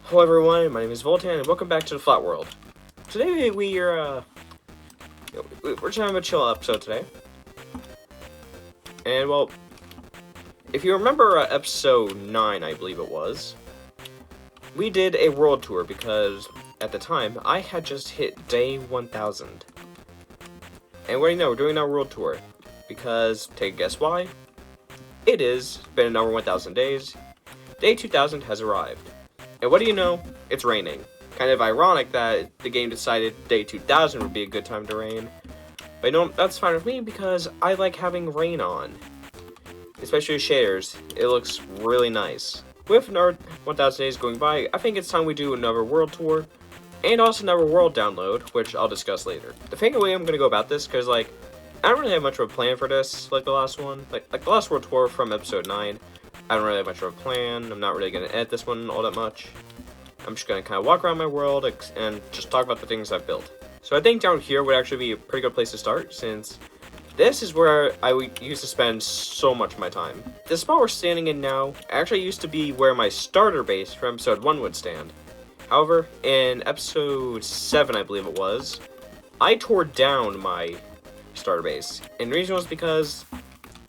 Hello everyone, my name is Voltan, and welcome back to the Flat World. Today we're trying to have a chill episode today. And well, if you remember episode 9, I believe it was, we did a world tour because at the time I had just hit day 1000. And what do you know, we're doing our world tour because, take a guess why? It is been another 1000 days. Day 2000 has arrived. And what do you know? It's raining. Kind of ironic that the game decided day 2000 would be a good time to rain. But you know, that's fine with me because I like having rain on. Especially shaders. It looks really nice. With another 1000 days going by, I think it's time we do another world tour. And also another world download, which I'll discuss later. The thing way I'm going to go about this, because like, I don't really have much of a plan for this, like the last one. Like the last world tour from episode 9. I don't really have much of a plan. I'm not really going to edit this one all that much. I'm just going to kind of walk around my world and just talk about the things I've built. So I think down here would actually be a pretty good place to start, since this is where I used to spend so much of my time. The spot we're standing in now actually used to be where my starter base from episode 1 would stand. However, in episode 7, I believe it was, I tore down my starter base. And the reason was because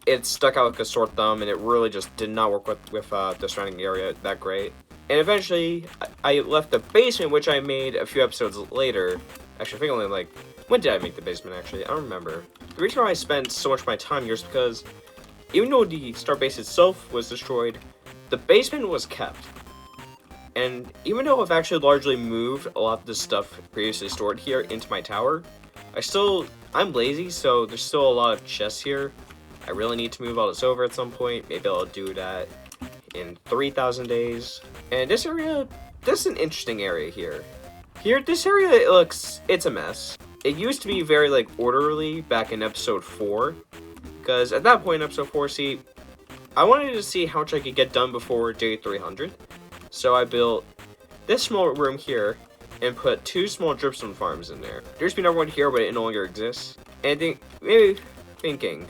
it stuck out like a sore thumb, and it really just did not work with the surrounding area that great. And eventually, I left the basement, which I made a few episodes later. Actually, I think only like, when did I make the basement actually? I don't remember. The reason why I spent so much of my time here is because even though the start base itself was destroyed, the basement was kept. And even though I've actually largely moved a lot of the stuff previously stored here into my tower, I'm lazy, so there's still a lot of chests here. I really need to move all this over at some point. Maybe I'll do that in 3,000 days. And this is an interesting area here. This area, it's a mess. It used to be very, like, orderly back in episode 4. Because at that point in episode 4, I wanted to see how much I could get done before day 300. So I built this small room here and put 2 small dripstone farms in there. There's been another one here, but it no longer exists. And maybe thinking,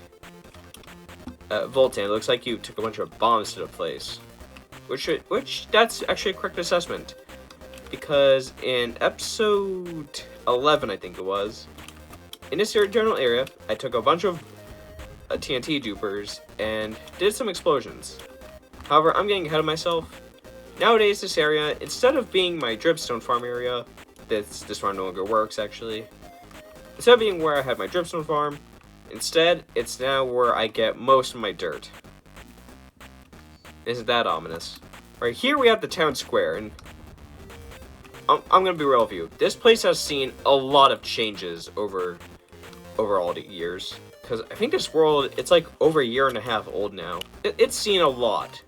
Voltan, it looks like you took a bunch of bombs to the place. Which that's actually a correct assessment. Because in episode 11, I think it was, in this general area, I took a bunch of TNT dupers and did some explosions. However, I'm getting ahead of myself. Nowadays, this area, instead of being my dripstone farm area, this farm no longer works actually. Instead of being where I had my dripstone farm, instead, it's now where I get most of my dirt. Isn't that ominous? Right here we have the town square, and I'm gonna be real with you. This place has seen a lot of changes over all the years. Because I think this world, it's like over a year and a half old now. It's seen a lot.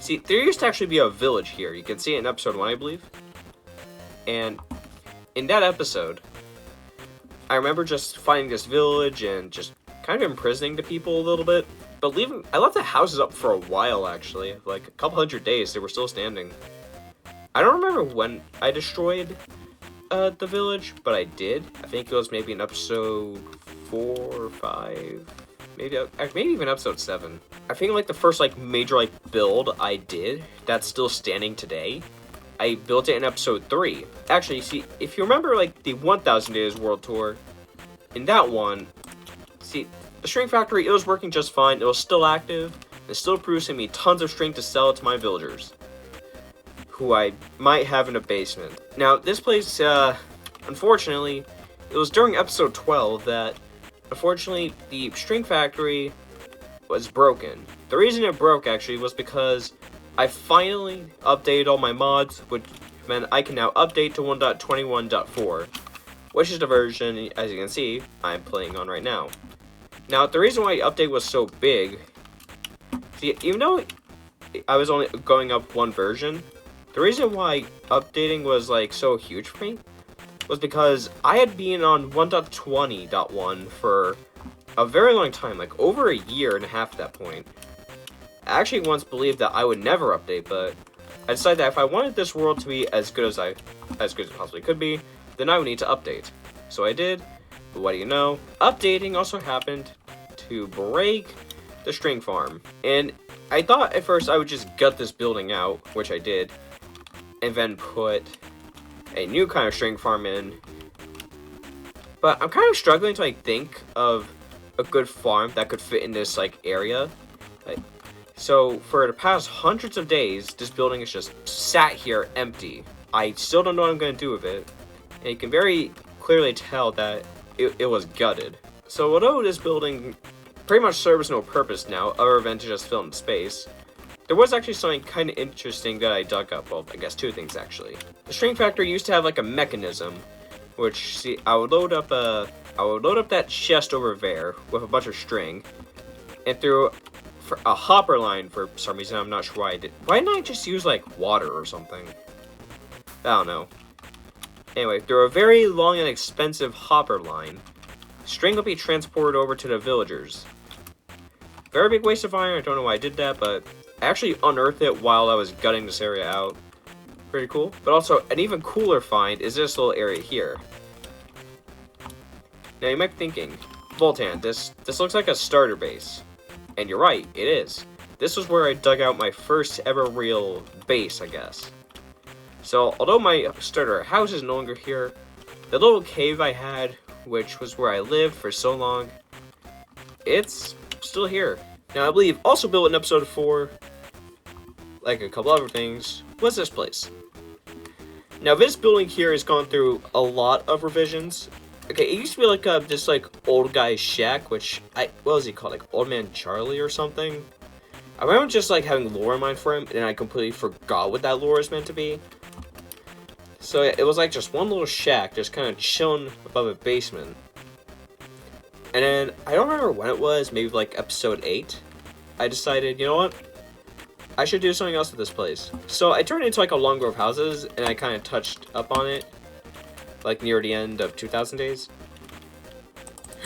See, there used to actually be a village here. You can see it in episode 1, I believe. And in that episode, I remember just finding this village and just kind of imprisoning the people a little bit. But I left the houses up for a while, actually. Like a couple hundred days, they were still standing. I don't remember when I destroyed the village, but I did. I think it was maybe in episode 4 or 5. Maybe even episode 7. I think like the first like major like build I did that's still standing today, I built it in episode 3. Actually, see, if you remember like the 1000 Days World Tour, in that one, see, the string factory, it was working just fine. It was still active. It's still producing me tons of string to sell to my villagers, who I might have in a basement. Now, this place, unfortunately, it was during episode 12 that, unfortunately, the string factory was broken. The reason it broke, actually, was because I finally updated all my mods, which meant I can now update to 1.21.4, which is the version, as you can see, I'm playing on right now. Now, the reason why the update was so big, see, even though I was only going up one version, the reason why updating was like so huge for me was because I had been on 1.20.1 for a very long time, like over a year and a half at that point. I actually once believed that I would never update, but I decided that if I wanted this world to be as good as it possibly could be, then I would need to update. So I did, but what do you know? Updating also happened to break the string farm. And I thought at first I would just gut this building out, which I did, and then put a new kind of string farm in. But I'm kind of struggling to like think of a good farm that could fit in this like area. So for the past hundreds of days, this building is just sat here empty. I still don't know what I'm going to do with it. And you can very clearly tell that it was gutted. So although this building pretty much serves no purpose now, other than to just fill in space, there was actually something kind of interesting that I dug up. Well, I guess two things actually. The string factory used to have like a mechanism, which see I would load up that chest over there with a bunch of string, and through for a hopper line for some reason. I'm not sure why I did. Why didn't I just use like water or something? I don't know. Anyway, through a very long and expensive hopper line, string will be transported over to the villagers. Very big waste of iron. I don't know why I did that, but I actually unearthed it while I was gutting this area out. Pretty cool. But also, an even cooler find is this little area here. Now you might be thinking, Voltan, this looks like a starter base. And you're right, it is. This was where I dug out my first ever real base, I guess. So, although my starter house is no longer here, the little cave I had, which was where I lived for so long, it's still here. Now, I believe also built in episode 4, like a couple other things, was this place. Now, this building here has gone through a lot of revisions. Okay, it used to be like this like old guy's shack, which what was he called, like Old Man Charlie or something? I remember just like having lore in mind for him, and I completely forgot what that lore is meant to be. So yeah, it was like just one little shack, just kind of chilling above a basement. And then I don't remember when it was, maybe like episode 8. I decided, you know what? I should do something else with this place. So I turned it into like a long row of houses, and I kind of touched up on it. Like near the end of 2000 days.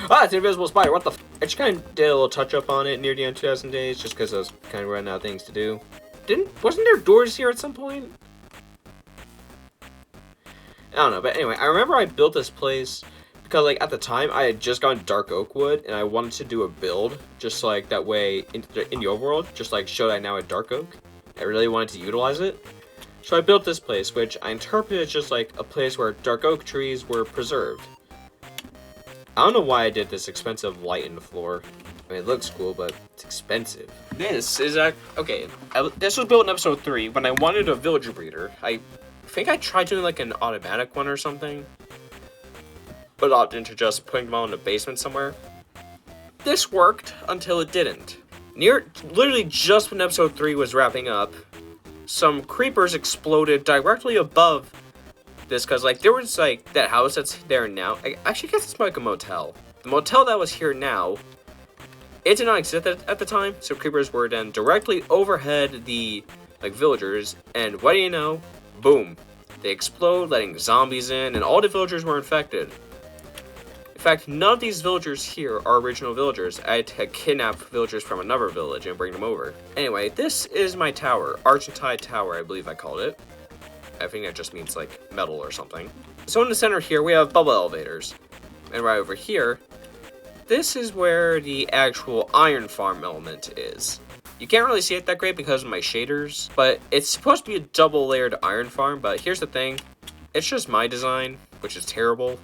Ah, it's an invisible spider, what the f. I just kind of did a little touch up on it near the end of 2000 days, just because I was kind of running out of things to do. Wasn't there doors here at some point? I don't know, but anyway, I remember I built this place because like at the time I had just gotten dark oak wood and I wanted to do a build just like that way in the overworld, just like show that I now had dark oak. I really wanted to utilize it. So I built this place, which I interpreted as just like a place where dark oak trees were preserved. I don't know why I did this expensive light in the floor. I mean, it looks cool, but it's expensive. This is okay. This was built in episode 3 when I wanted a villager breeder. I think I tried doing like an automatic one or something, but opted into just putting them all in the basement somewhere. This worked until it didn't. Literally just when episode 3 was wrapping up, some creepers exploded directly above this, because like there was like that house that's there now. I actually guess it's like a motel. The motel that was here now, it did not exist at the time, so creepers were then directly overhead the like villagers, and what do you know? Boom. They explode, letting zombies in, and all the villagers were infected. In fact, none of these villagers here are original villagers. I had to kidnap villagers from another village and bring them over. Anyway, this is my tower. Argentine Tower, I believe I called it. I think that just means like metal or something. So in the center here, we have bubble elevators. And right over here, this is where the actual iron farm element is. You can't really see it that great because of my shaders, but it's supposed to be a double layered iron farm, but here's the thing. It's just my design, which is terrible.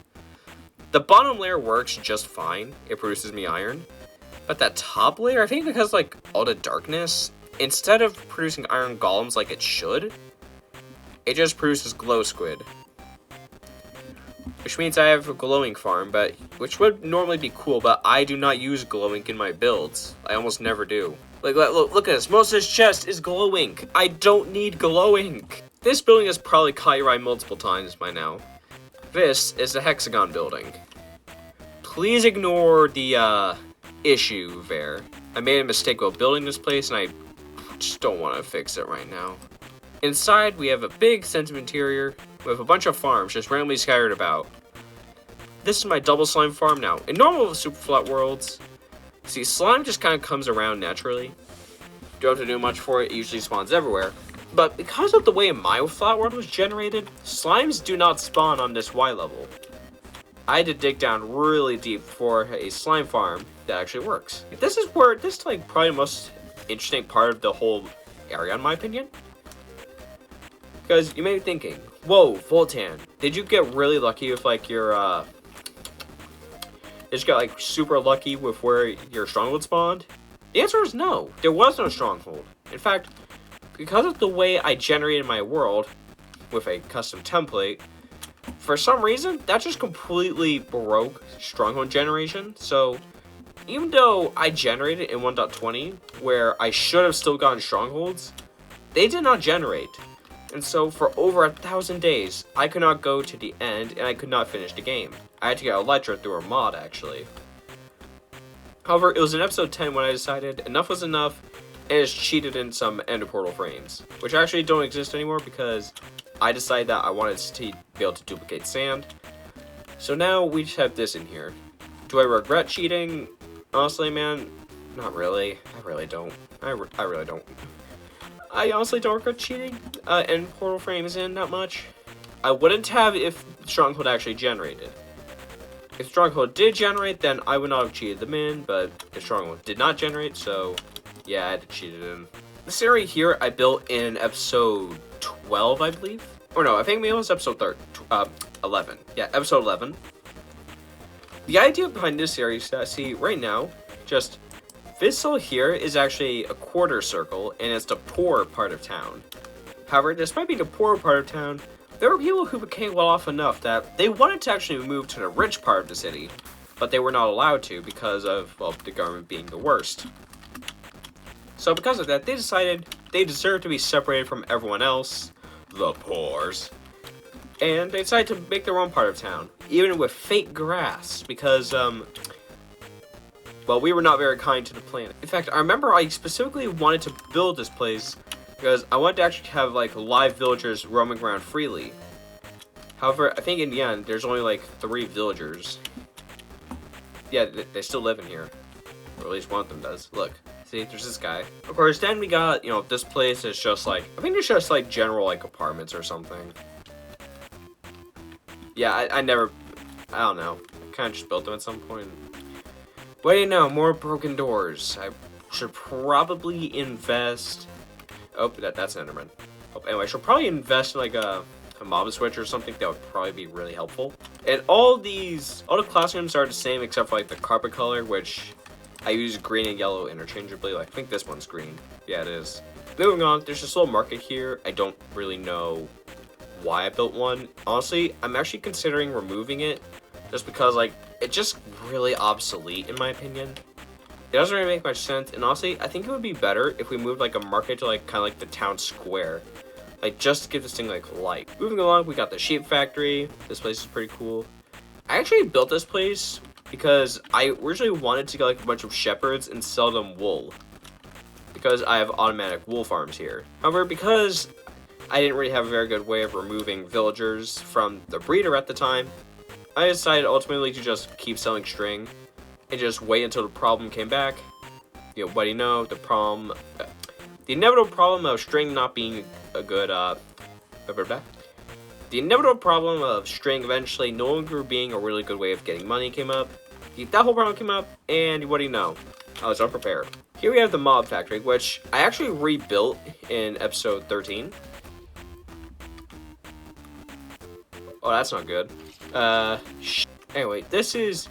The bottom layer works just fine. It produces me iron. But that top layer, I think because like all the darkness, instead of producing iron golems like it should, it just produces glow squid. Which means I have a glowing farm, which would normally be cool, but I do not use glow ink in my builds. I almost never do. Like, look at this. Most of this chest is glow ink. I don't need glow ink. This building has probably caught your eye multiple times by now. This is the hexagon building. Please ignore the issue there. I made a mistake while building this place, and I just don't want to fix it right now. Inside, we have a big sensitive interior with a bunch of farms just randomly scattered about. This is my double slime farm now. In normal super flat worlds, see, slime just kind of comes around naturally. Don't have to do much for it. It usually spawns everywhere. But because of the way my flat world was generated, slimes do not spawn on this Y level. I had to dig down really deep for a slime farm that actually works. This is like probably the most interesting part of the whole area in my opinion. Because you may be thinking, whoa, Voltan, did you get really lucky with like your did you get like super lucky with where your stronghold spawned? The answer is no. There was no stronghold. In fact, because of the way I generated my world with a custom template, for some reason that just completely broke stronghold generation. So even though I generated in 1.20 where I should have still gotten strongholds, they did not generate. And so for over 1,000 days, I could not go to the end and I could not finish the game. I had to get Elytra through a mod, actually. However, it was in episode 10 when I decided enough was enough and just cheated in some Ender Portal frames, which actually don't exist anymore because I decided that I wanted to be able to duplicate sand. So now we just have this in here. Do I regret cheating? Honestly, man, not really. I really don't. I really don't. I honestly don't regret cheating Ender Portal frames in that much. I wouldn't have if Stronghold actually generated. If Stronghold did generate, then I would not have cheated them in, but if Stronghold did not generate, so yeah, I had to cheat it in. This area here I built in episode 12, I believe. Or no, I think maybe it was episode 11. Yeah, episode 11. The idea behind this area is that, see, right now, just this hole here is actually a quarter circle, and it's the poor part of town. However, despite being the poor part of town, there were people who became well off enough that they wanted to actually move to the rich part of the city, but they were not allowed to because of, well, the government being the worst. So because of that, they decided they deserved to be separated from everyone else, the poors, and they decided to make their own part of town, even with fake grass, because, well, we were not very kind to the planet. In fact, I remember I specifically wanted to build this place because I wanted to actually have, like, live villagers roaming around freely. However, I think in the end, there's only, like, 3 villagers. Yeah, they still live in here. Or at least one of them does. Look. See, there's this guy. Of course, then we got, you know, this place is just, like, I think it's just, like, general, like, apartments or something. Yeah, I never, I don't know. I kind of just built them at some point. What do you know? More broken doors. I should probably invest. Oh, that's an Enderman. Oh, anyway, I should probably invest in like a mob switch or something. That would probably be really helpful. And all the classrooms are the same except for like the carpet color, which I use green and yellow interchangeably. Like, I think this one's green. Yeah, it is. Moving on, there's this little market here. I don't really know why I built one. Honestly, I'm actually considering removing it just because, like, it's just really obsolete in my opinion. It doesn't really make much sense, and honestly, I think it would be better if we moved, like, a market to, like, kind of like the town square. Like, just to give this thing, like, life. Moving along, we got the sheep factory. This place is pretty cool. I actually built this place because I originally wanted to get, like, a bunch of shepherds and sell them wool. Because I have automatic wool farms here. However, because I didn't really have a very good way of removing villagers from the breeder at the time, I decided ultimately to just keep selling string and just wait until the problem came back. You know, what do you know? The problem, the inevitable problem of string not being a good, the inevitable problem of string eventually no longer being a really good way of getting money came up. That whole problem came up, and what do you know? I was unprepared. Here we have the mob factory, which I actually rebuilt in episode 13. Oh, that's not good. Anyway, this is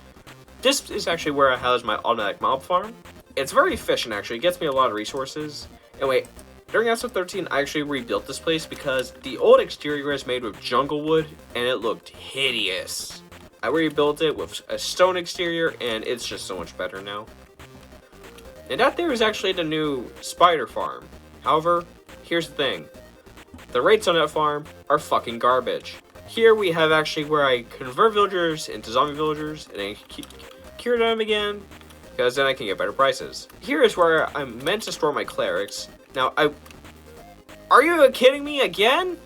actually where I house my automatic mob farm. It's very efficient, actually. It gets me a lot of resources. Anyway, during episode 13, I actually rebuilt this place because the old exterior is made with jungle wood, and it looked hideous. I rebuilt it with a stone exterior, and it's just so much better now. And that there is actually the new spider farm. However, here's the thing. The rates on that farm are fucking garbage. Here we have actually where I convert villagers into zombie villagers and then cure them again, because then I can get better prices. Here is where I'm meant to store my clerics. Now, are you kidding me again?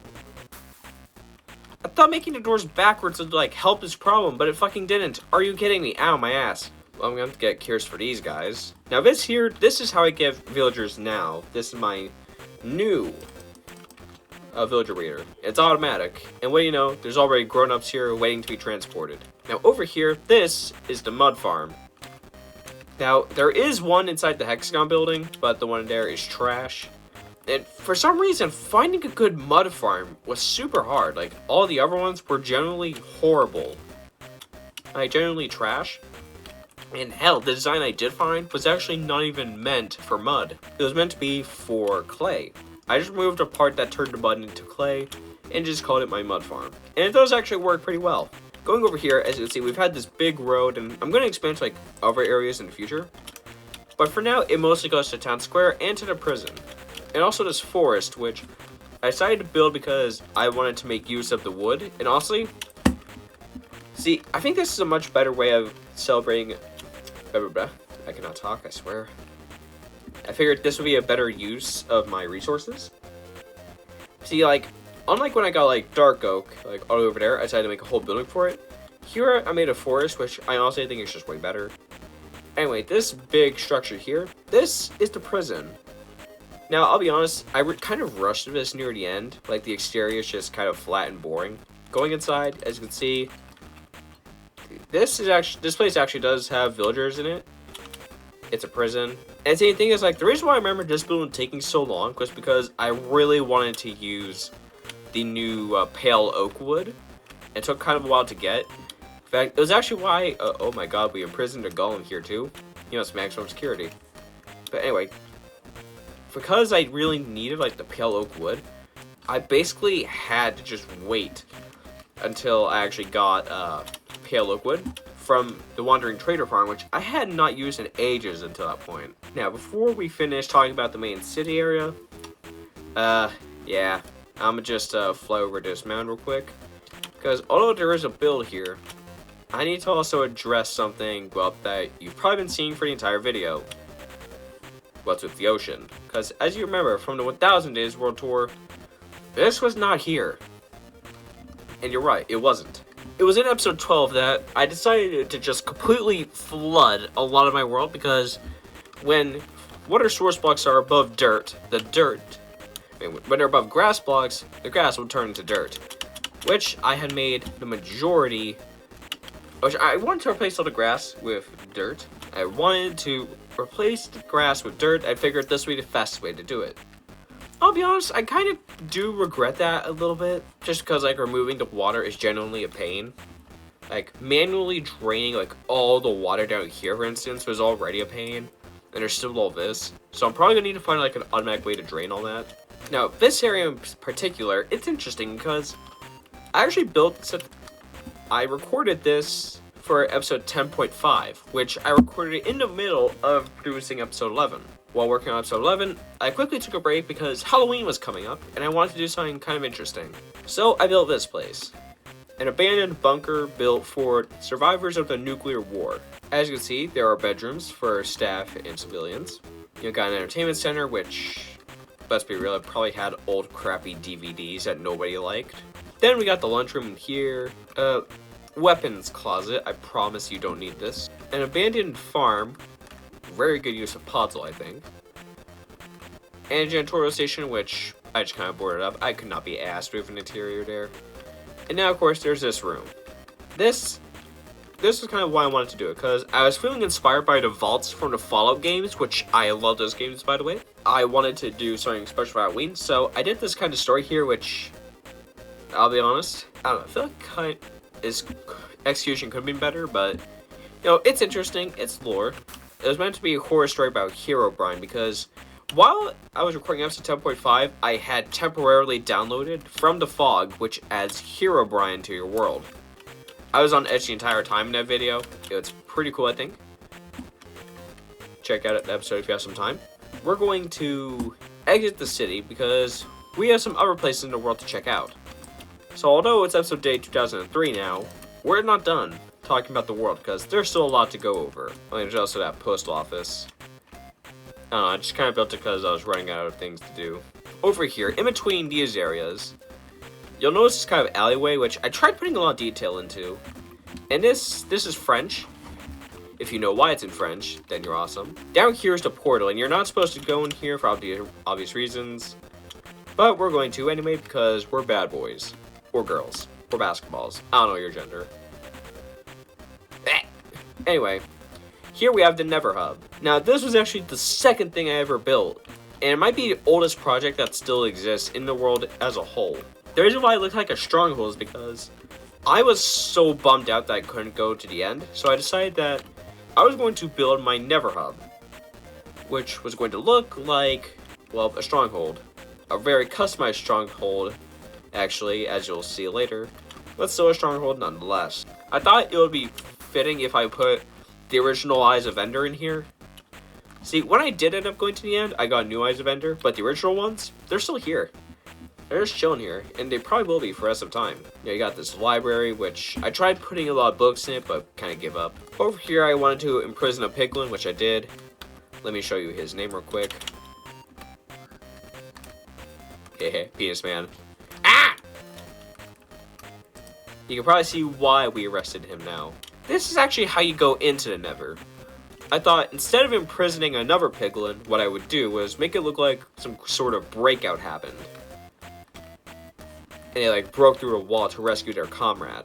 I thought making the doors backwards would like help this problem, but it fucking didn't. Are you kidding me? Ow, my ass. Well, I'm gonna have to get cures for these guys. Now this is how I give villagers now. This is my new villager breeder. It's automatic, and what do you know, there's already grown-ups here waiting to be transported. Now over here, this is the mud farm. Now there is one inside the hexagon building, but the one there is trash. And for some reason, finding a good mud farm was super hard. Like, all the other ones were generally horrible. Like, generally trash. And hell, the design I did find was actually not even meant for mud. It was meant to be for clay. I just removed a part that turned the mud into clay and just called it my mud farm. And it does actually work pretty well. Going over here, as you can see, we've had this big road, and I'm going to expand to like other areas in the future. But for now, it mostly goes to town square and to the prison. And also this forest, which I decided to build because I wanted to make use of the wood. And honestly, see, I think this is a much better way of celebrating. I cannot talk, I swear. I figured this would be a better use of my resources. See, like, unlike when I got, like, dark oak, like, all over there, I decided to make a whole building for it. Here, I made a forest, which I honestly think is just way better. Anyway, this big structure here, this is the prison. Now, I'll be honest, I kind of rushed this near the end. Like, the exterior is just kind of flat and boring. Going inside, as you can see, this place actually does have villagers in it. It's a prison. And the thing is, like, the reason why I remember this building taking so long was because I really wanted to use the new pale oak wood. It took kind of a while to get. In fact, it was actually why, oh my god, we imprisoned a golem here too. You know, it's maximum security. But anyway, because I really needed, like, the pale oak wood, I basically had to just wait until I actually got, pale oak wood from the Wandering Trader Farm, which I had not used in ages until that point. Now, before we finish talking about the main city area, yeah, I'm gonna just fly over this mountain real quick, because although there is a build here, I need to also address something, well, that you've probably been seeing for the entire video. What's with the ocean? Because as you remember from the 1000 Days World Tour, this was not here. And you're right, it wasn't. It was in episode 12 that I decided to just completely flood a lot of my world, because when water source blocks are above dirt, when they're above grass blocks, the grass will turn into dirt. Which I had made the majority, which I wanted to replace all the grass with dirt. I wanted to replace the grass with dirt. I figured this would be the fastest way to do it. I'll be honest, I kind of do regret that a little bit, just because, like, removing the water is genuinely a pain. Like, manually draining, like, all the water down here, for instance, was already a pain, and there's still all this. So I'm probably going to need to find, like, an automatic way to drain all that. Now, this area in particular, it's interesting because I actually I recorded this for episode 10.5, which I recorded it in the middle of producing episode 11. While working on episode 11, I quickly took a break because Halloween was coming up, and I wanted to do something kind of interesting. So I built this place. An abandoned bunker built for survivors of the nuclear war. As you can see, there are bedrooms for staff and civilians. You got an entertainment center, which, let's be real, it probably had old crappy DVDs that nobody liked. Then we got the lunchroom here. Weapons closet, I promise you don't need this. An abandoned farm. Very good use of puzzle, I think. And a janitorial station, which I just kind of boarded up. I could not be asked with an interior there. And now, of course, there's this room. This is kind of why I wanted to do it, because I was feeling inspired by the vaults from the Fallout games, which I love those games, by the way. I wanted to do something special for Halloween, so I did this kind of story here, which, I'll be honest, I don't know, I feel like execution could have been better, but, you know, it's interesting, it's lore. It was meant to be a horror story about Herobrine, because while I was recording episode 10.5, I had temporarily downloaded from the fog, which adds Herobrine to your world. I was on edge the entire time in that video. It's pretty cool, I think. Check out the episode if you have some time. We're going to exit the city because we have some other places in the world to check out. So although it's episode day 2003 now, we're not done talking about the world, because there's still a lot to go over. I mean, there's also that post office. I just kind of built it because I was running out of things to do. Over here, in between these areas, you'll notice this kind of alleyway, which I tried putting a lot of detail into. And this is French. If you know why it's in French, then you're awesome. Down here is the portal, and you're not supposed to go in here for obvious reasons. But we're going to anyway, because we're bad boys. Or girls. Or basketballs. I don't know your gender. Anyway, here we have the Never Hub. Now, this was actually the second thing I ever built And it might be the oldest project that still exists in the world as a whole. The reason why it looked like a stronghold is because I was so bummed out that I couldn't go to the end, so I decided that I was going to build my Nether Hub, which was going to look like, well, a stronghold. A very customized stronghold, actually, as you'll see later, but still a stronghold nonetheless. I thought it would be fitting if I put the original Eyes of Ender in here. See, when I did end up going to the end, I got new Eyes of Ender, but the original ones, they're still here. They're just chilling here, and they probably will be for the rest of time. Yeah, you got this library, which I tried putting a lot of books in it, but kind of give up. Over here, I wanted to imprison a piglin, which I did. Let me show you his name real quick. Hehe, penis man. Ah! You can probably see why we arrested him now. This is actually how you go into the Nether. I thought instead of imprisoning another piglin, what I would do was make it look like some sort of breakout happened. And they like broke through a wall to rescue their comrade.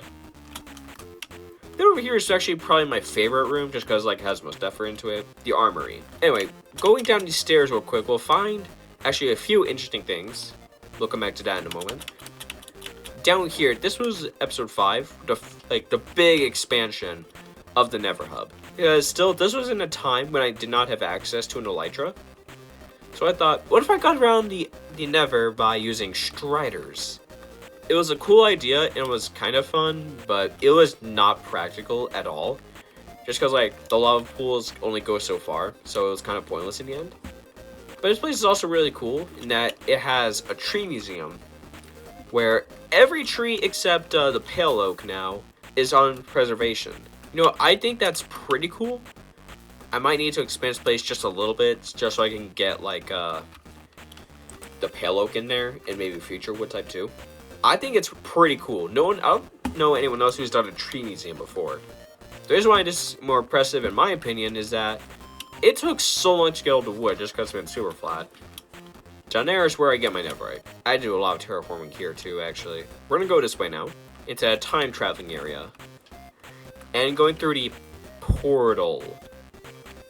Then over here is actually probably my favorite room, just because like it has most effort into it. The armory. Anyway, going down these stairs real quick, we'll find actually a few interesting things. We'll come back to that in a moment. Down here, this was episode 5, the big expansion of the Nether Hub. Because still, this was in a time when I did not have access to an elytra. So I thought, what if I got around the Nether by using striders? It was a cool idea, and it was kind of fun, but it was not practical at all. Just because, like, the lava pools only go so far, so it was kind of pointless in the end. But this place is also really cool in that it has a tree museum, where every tree except the pale oak now is on preservation. You know, I think that's pretty cool. I might need to expand this place just a little bit, just so I can get, like, the pale oak in there, and maybe future wood type too. I think it's pretty cool. I don't know anyone else who's done a tree museum before. The reason why this is more impressive, in my opinion, is that it took so long to get all the wood just because it's been super flat. Down there is where I get my netherite. I do a lot of terraforming here too, actually. We're gonna go this way now. It's a time traveling area. And going through the portal.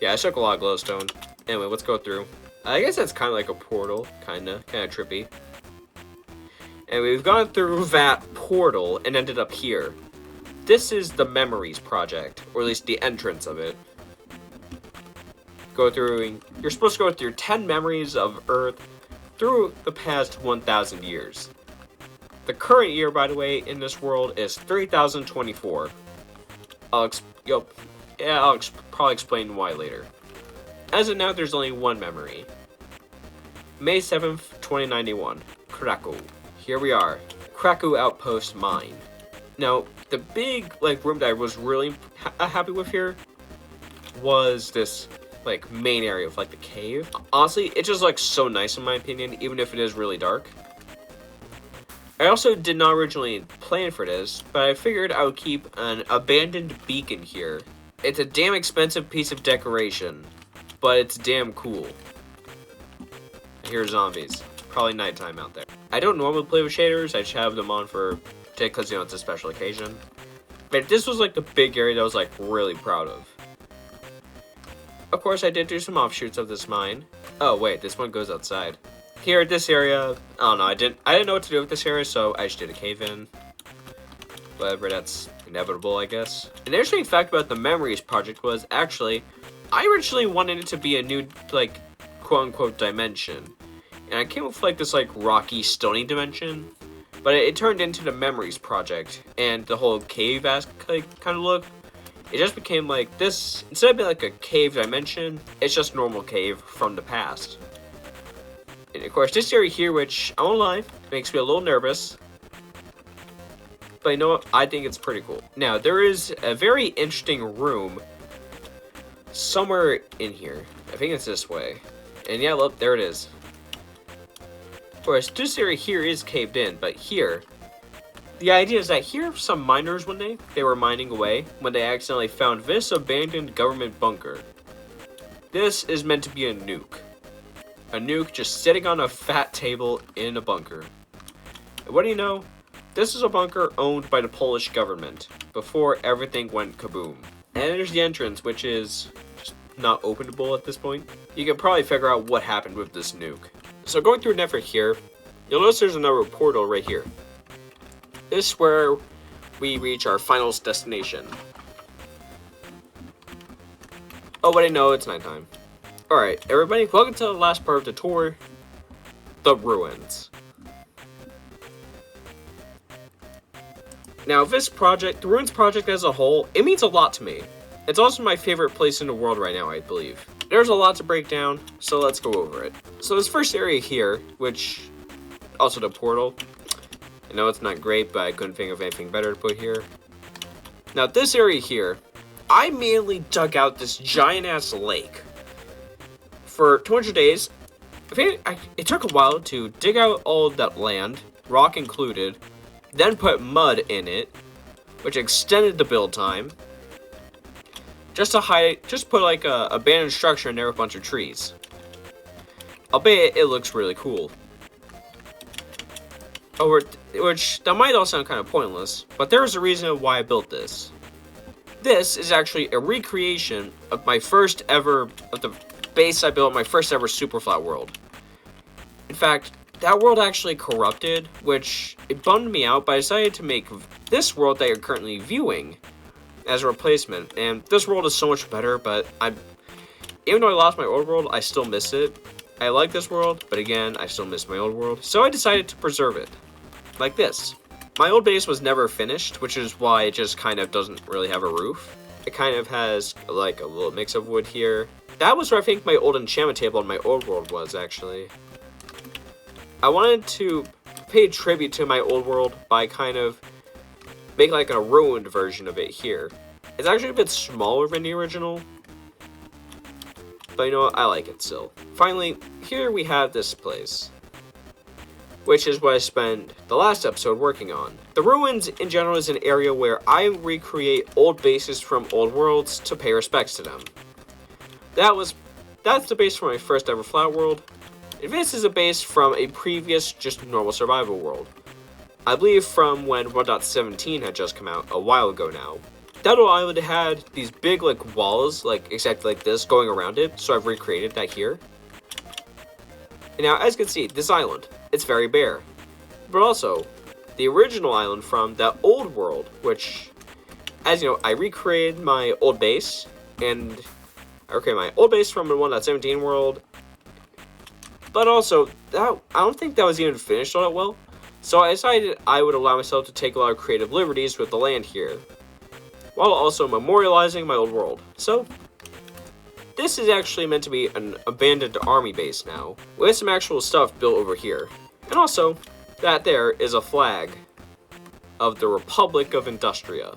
Yeah, I took a lot of glowstone. Anyway, let's go through. I guess that's kind of like a portal, kind of trippy. And we've gone through that portal and ended up here. This is the Memories project, or at least the entrance of it. You're supposed to go through 10 memories of Earth through the past 1,000 years. The current year, by the way, in this world is 3024. I'll probably explain why later. As of now, there's only one memory. May 7th, 2091, Krakow. Here we are, Krakow Outpost Mine. Now, the big room that I was really happy with here was this main area of the cave. Honestly, it just looks so nice in my opinion, even if it is really dark. I also did not originally plan for this, but I figured I would keep an abandoned beacon here. It's a damn expensive piece of decoration, but it's damn cool. Here's zombies. Probably nighttime out there. I don't normally play with shaders, I just have them on because it's a special occasion. But this was the big area that I was really proud of. Of course, I did do some offshoots of this mine. Oh wait, this one goes outside. Here at this area, I don't know, I didn't know what to do with this area, so I just did a cave in. Whatever, that's inevitable, I guess. An interesting fact about the Memories project was actually, I originally wanted it to be a new, quote-unquote dimension. And I came up with this rocky, stony dimension, but it turned into the Memories project, and the whole cave-esque kind of look. It just became this, instead of being a cave dimension, it's just normal cave from the past. And of course, this area here, which, I won't lie, makes me a little nervous. But you know what? I think it's pretty cool. Now, there is a very interesting room somewhere in here. I think it's this way. And yeah, look, there it is. Of course, this area here is caved in, but here, the idea is that here some miners one day, they were mining away when they accidentally found this abandoned government bunker. This is meant to be a nuke. A nuke just sitting on a fat table in a bunker. And what do you know? This is a bunker owned by the Polish government before everything went kaboom. And there's the entrance, which is just not openable at this point, you can probably figure out what happened with this nuke. So going through Never here, you'll notice there's another portal right here. This is where we reach our final destination. Oh, but I know it's nighttime. Alright, everybody, welcome to the last part of the tour, the ruins. Now, this project, the Ruins project as a whole, it means a lot to me. It's also my favorite place in the world right now, I believe. There's a lot to break down, so let's go over it. So this first area here, which, also the portal. I know it's not great, but I couldn't think of anything better to put here. Now, this area here, I immediately dug out this giant-ass lake. For 200 days, it took a while to dig out all of that land, rock included, then put mud in it, which extended the build time. Just put like a abandoned structure in there with a bunch of trees. Albeit it looks really cool. Which that might all sound kind of pointless, but there's a reason why I built this. This is actually a recreation of the base I built, my first ever super flat world. In fact, that world actually corrupted, which it bummed me out, but I decided to make this world that you're currently viewing as a replacement. And this world is so much better, but even though I lost my old world, I still miss it. I like this world, but again, I still miss my old world. So I decided to preserve it. Like this. My old base was never finished, which is why it just kind of doesn't really have a roof. It kind of has like a little mix of wood here. That was where I think my old enchantment table in my old world was, actually. I wanted to pay tribute to my old world by kind of making like a ruined version of it here. It's actually a bit smaller than the original, but you know what, I like it still. Finally, here we have this place, which is what I spent the last episode working on. The Ruins in general is an area where I recreate old bases from old worlds to pay respects to them. That's the base for my first ever flat world. This is a base from a previous, just normal survival world. I believe from when 1.17 had just come out, a while ago now. That old island had these big, like, walls, like, exactly like this, going around it, so I've recreated that here. And now, as you can see, this island, it's very bare. But also, the original island from that old world, which, as you know, I recreated my old base, and I recreated my old base from the 1.17 world. But also, I don't think that was even finished all that well. So I decided I would allow myself to take a lot of creative liberties with the land here, while also memorializing my old world. So, this is actually meant to be an abandoned army base now, with some actual stuff built over here. And also, that there is a flag of the Republic of Industria.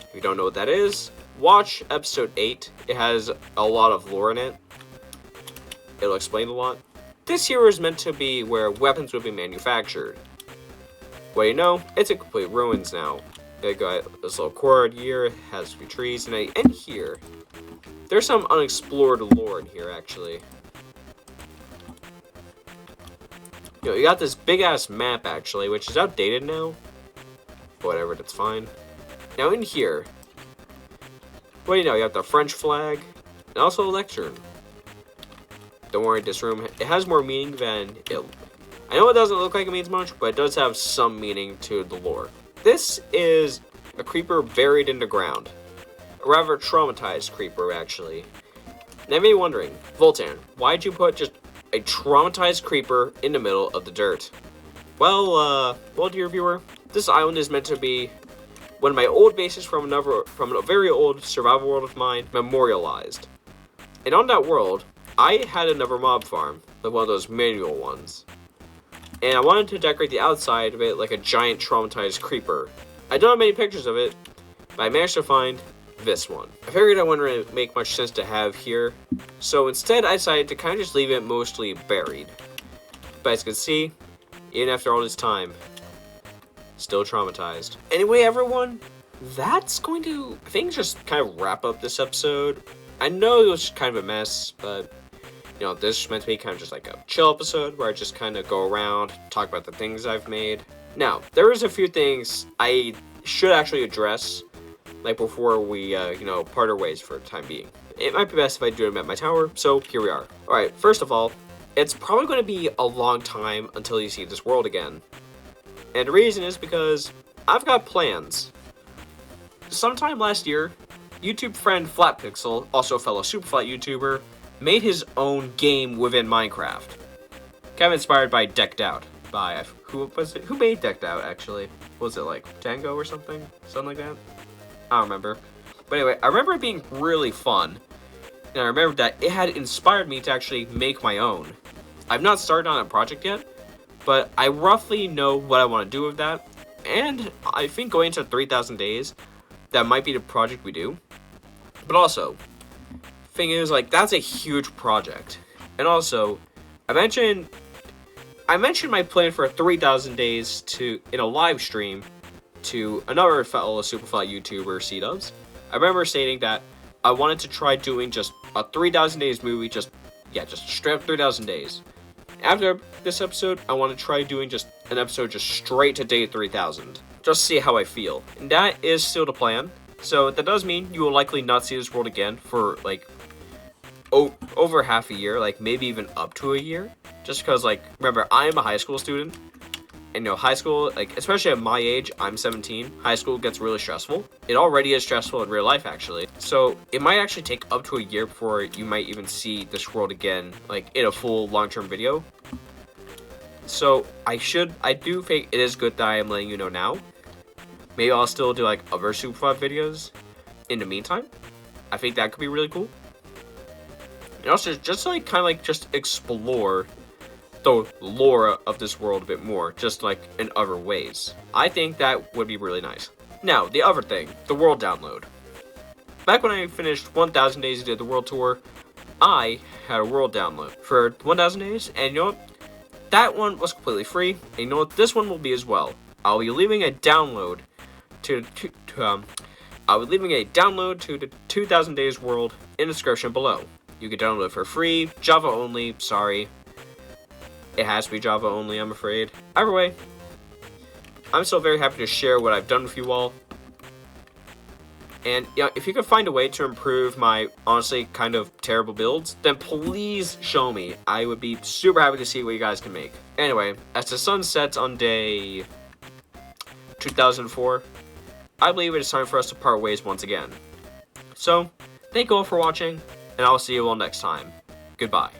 If you don't know what that is, watch episode 8. It has a lot of lore in it. It'll explain a lot. This here is meant to be where weapons would be manufactured. Well, you know, it's a complete ruins now. They got this little courtyard here, it has a few trees, and here, there's some unexplored lore in here, actually. You got this big-ass map, actually, which is outdated now. Whatever, that's fine. Now, in here, well, you know, you have the French flag, and also a lectern. Don't worry, this room, it has more meaning than it... I know it doesn't look like it means much, but it does have some meaning to the lore. This is a creeper buried in the ground. A rather traumatized creeper, actually. Now, you may be wondering, Voltan, why'd you put just a traumatized creeper in the middle of the dirt? Well, dear viewer, this island is meant to be one of my old bases from a very old survival world of mine, memorialized. And on that world, I had another mob farm, like one of those manual ones. And I wanted to decorate the outside of it like a giant traumatized creeper. I don't have many pictures of it, but I managed to find this one. I figured it wouldn't really make much sense to have here, so instead I decided to kind of just leave it mostly buried. But as you can see, even after all this time, still traumatized. Anyway, everyone, that's going to, I think, just kind of wrap up this episode. I know it was kind of a mess, but you know, this is meant to be kind of just like a chill episode where I just kind of go around, talk about the things I've made. Now, there is a few things I should actually address, like before we, you know, part our ways for the time being. it might be best if I do them at my tower, so here we are. Alright, first of all, it's probably going to be a long time until you see this world again. And the reason is because I've got plans. Sometime last year, YouTube friend Flatpixel, also a fellow Superflat YouTuber, made his own game within Minecraft. Kind of inspired by Decked Out. By, who was it? Who made Decked Out, actually? Was it like Django or something? Something like that? I don't remember. But anyway, I remember it being really fun. And I remember that it had inspired me to actually make my own. I've not started on a project yet, but I roughly know what I want to do with that. And I think going into 3,000 days, that might be the project we do. But also, thing is, like, that's a huge project. And also, I mentioned my plan for 3,000 days in a live stream to another fellow Superfly YouTuber, C-Dubs. I remember stating that I wanted to try doing just a 3,000 days movie, just straight up 3,000 days. After this episode, I want to try doing just an episode just straight to day 3,000. Just see how I feel. And that is still the plan. So that does mean you will likely not see this world again for, like, over half a year, like, maybe even up to a year. Just because, like, remember, I am a high school student. And, high school, like, especially at my age, I'm 17, high school gets really stressful. It already is stressful in real life, actually. So, it might actually take up to a year before you might even see this world again, like, in a full long-term video. So, I do think it is good that I am letting you know now. Maybe I'll still do, like, other Superfly videos in the meantime. I think that could be really cool. And also, just, like, kind of, like, just explore the lore of this world a bit more, just like in other ways. I think that would be really nice. Now, the other thing, the world download. Back when I finished 1,000 days and did the world tour, I had a world download for 1,000 days, and you know what? That one was completely free, and you know what? This one will be as well. I'll be leaving a download to the 2,000 days world in the description below. You can download it for free, Java only, sorry. It has to be Java only, I'm afraid. Either way, I'm still very happy to share what I've done with you all. And if you can find a way to improve my, honestly, kind of terrible builds, then please show me. I would be super happy to see what you guys can make. Anyway, as the sun sets on day 2004, I believe it is time for us to part ways once again. So, thank you all for watching, and I'll see you all next time. Goodbye.